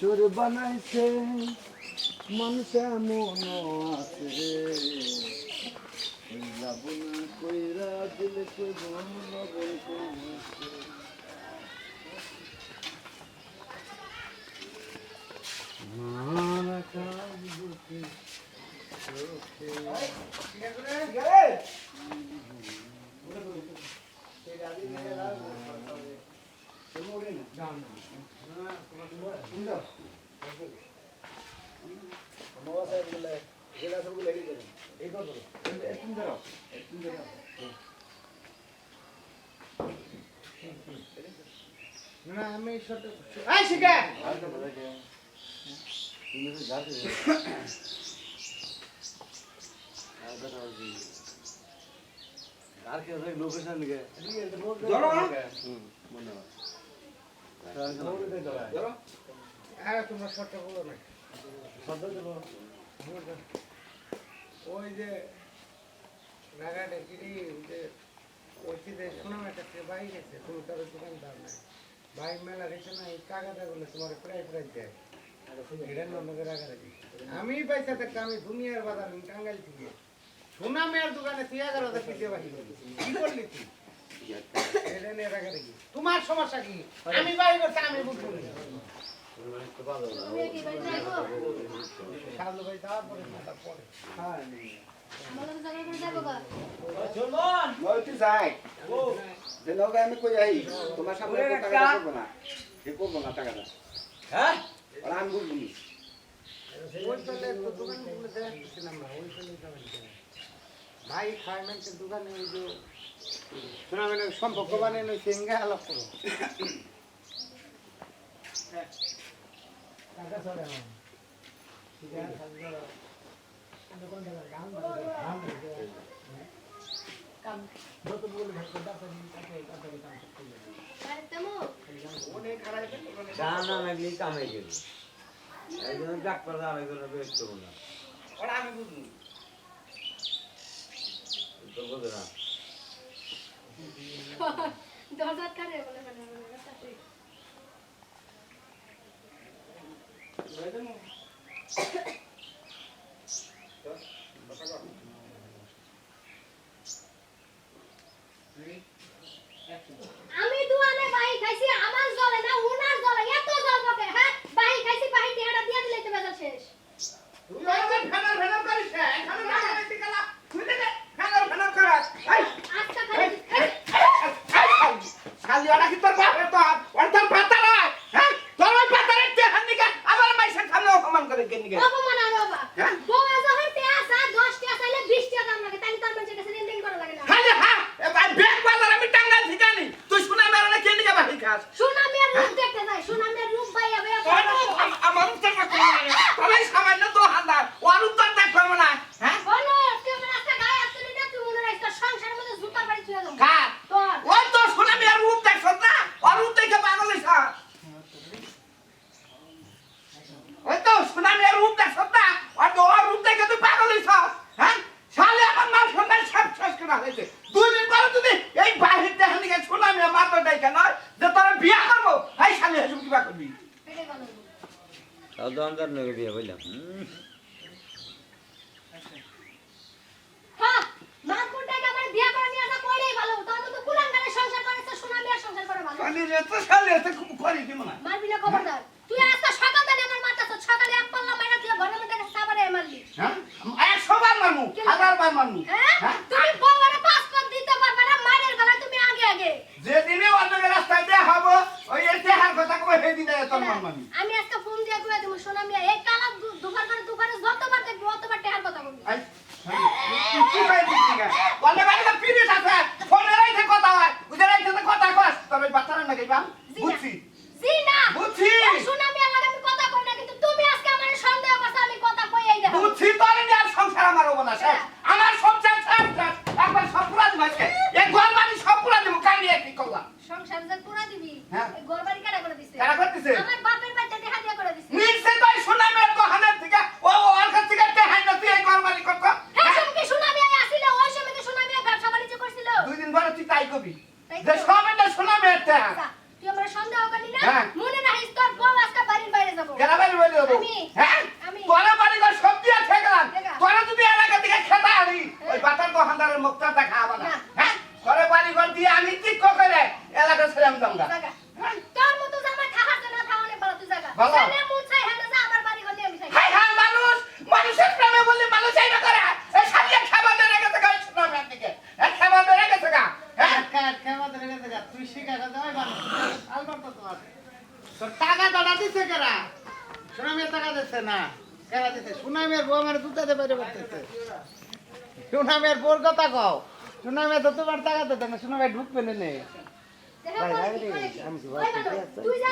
চোর বানাইছে মানুষ এমন আছে লাবনা কইরা দিলে কই লবণ কইছে মারা কাজ বুকে চোখে আমি লোকেশন তোমরা শর্টটা বলো না ওই যে নাগাটে কিরি যে ওইটিতে শোনাম একটা ভাই গেছে তুমি তার দোকানদার নাই ভাই মেলা গেছে না এই কাগাটা গুলো তোমার প্রায় প্রায় দেয় আমি পয়সা থাকতে আমি দুনিয়ার বাজার টাঙ্গাইল থেকে সোনা মেয়ের দোকানে 11,000 পিছিয়ে বাকি কি করলি তুই এটা নিয়ে রাখা দেখি তোমার সমস্যা কি আমি বাড়ি করতে আমি বুঝবো না সামনে ভাই যাওয়ার পরে মাথা পড়ে হ্যাঁ আমি কই যাই তোমার সামনে টাকা করবো না ঠিক করবো না টাকাটা হ্যাঁ আমি বুঝবো ভাই খাইমেন্টের দোকানে ওই যে সম্পর্ক বানিয়ে সেঙ্গে আলাপ করো টাকা চলে কামাই গেল একজন ডাক্তার আরেকজনের বেশ করবো না ওরা আমি বুঝবো তো বলতে না দরজা কারে বলে মানে আমি দুয়ানে ভাই খাইছি আমার জলে না ওনার জলে এত জল বকে হ্যাঁ ভাই খাইছি ভাই টিয়াটা দিয়া দিলে তো বেজাল শেষ তুই ওই ফেনার ফেনার করিস এখানে না করতে গেলা তুই দে ফেনার ফেনার করাস এই আচ্ছা খালি ওটা কি তোর বাপের তো ওর তোর পাতা না হ্যাঁ তোর ওই পাতা রেখে হান্নিকা আমার মাইসের সামনে অপমান করে কেনিকে অপমান আর বাবা বউ যখন তে আসা 10 টা চাইলে 20 টা দাম লাগে তাই তোর মানুষের কাছে লেনদেন করা লাগে না খালি হ্যাঁ ভাই ব্যাগ বাজার আমি টাঙ্গাল ঠিকানি তুই শুনা মেরে কেনিকে বাহি খাস শুনা মেয়ের রূপ দেখতে যাই শুনা মেয়ের রূপ ভাই আবে আমার তো তবে সামান্য তো হান্দা ওর উত্তর দেখ পাবো না হ্যাঁ বলো তুই আমার রাস্তা গায়ে আসলি না তুই মনে রাখছ সংসারের মধ্যে জুতা বাড়ি ছুঁয়ে দাও কার তোর ওই তো শুনা মেয়ের রূপ দেখছ না ওর রূপ দেখে পাগল হইছ ওই তো শুনা মেয়ের রূপ দেখছ না ওর রূপ দেখে তুই পাগল হইছ হ্যাঁ শালে আমার মাল সন্ধান সব শেষ করা হয়েছে 2 দিন পরে যদি এই বাহির দেখে নিকে শুনা মেয়ে মাত্র ডাইকা নয় যে তোরা বিয়া করবো এই শালে এসব কিবা করবি দোকানদার নগে বিয়ে হইলাম হ্যাঁ মাতপুর থেকে আমার বিয়ে করে নিয়ে আসা কইলেই ভালো তোর মতো কুলাঙ্গারে সংসার করেছ সোনা মেয়ের সংসার করে ভালো শালি রে তো শালি এত করি কি মনে মারবি না খবরদার তুই আজকে সকাল থেকে আমার মাথা সকালে এক পাল্লা মাইরা তুই ঘরের মধ্যে সাবারে মারলি হ্যাঁ 100 বার মারমু 1000 বার মারমু হ্যাঁ তুমি বউরে পাস কর দিতে পারবে না মারের বেলা তুমি আগে আগে যেদিনে অন্য রাস্তায় দেখাবো ওই এতে হার কথা কই সেই দিনে তোর মারমানি আমি আজকে ফোন দিয়ে কইয়া দেব সোনা মিয়া এই কালা দুবার করে যতবার দেখব অতবার টেহার কথা বলবি কি কই দিছিস বলে বাড়ি তো পিরিস আছে ফোনে রাইতে কথা হয় উদে রাইতে কথা কস তবে বাচ্চারা না গাইবা বুঝছি জি না বুঝছি সোনা মিয়া লাগে আমি কথা কই না কিন্তু তুমি আজকে আমারে সন্দেহ করছ আমি কথা কই এই দেখো বুঝছি তোর নিয়ে আর সংসার আমার হবো না স্যার আমার সংসার ছাড় একবার সব পুরা দিবাকে এই ঘর বাড়ি সব পুরা দিব কালি একই কলা সংসার যে পুরা দিবি এই ঘর বাড়ি কাটা করে দিছে কাটা করে দিছে আমার বাপের বাচ্চা দেখা দিয়া করে দিছে নিশ্চয় তাই সোনা মেয়ের তো হানের থেকে ও আর কাছে দেবো হ্যাঁ তোরা বাড়ি ঘর সবজি আছে গেলাম তোরা যদি এলাকা থেকে খেতে আনি ওই বাটার দোকানদারের মুখটা দেখা হবে না হ্যাঁ তোরা বাড়ি ঘর দিয়ে আমি ঠিক করে এলাকা ছেড়ে আমি যাবো তোর মতো জামাই থাকার জন্য থাওনে বড় তুই জায়গা ভালো। ছেলে মুন চাই হেন যা আমার বাড়ি ঘর নিয়ে আমি চাই হাই হাই মানুষের প্রেমে বললে মানুষ এই না করে এই সাজিয়ে খাবার দিয়ে গেছে গাই শোনা ম্যান থেকে এই খাবার দিয়ে গেছে গা হ্যাঁ খেমা ধরে গেছে গা তুই শিখা কথা হয় মানুষ আলবার তো তোমার তোর টাকা দাদা দিছে কেরা সুনামের টাকা দিচ্ছে না কেরা দিছে সুনামের বউ আমার দুটাতে বাইরে করতেছে সুনামের বোর কথা কও সুনামে তো তোমার টাকা দিতে না সুনামে ঢুকবে না দেখো তুই যা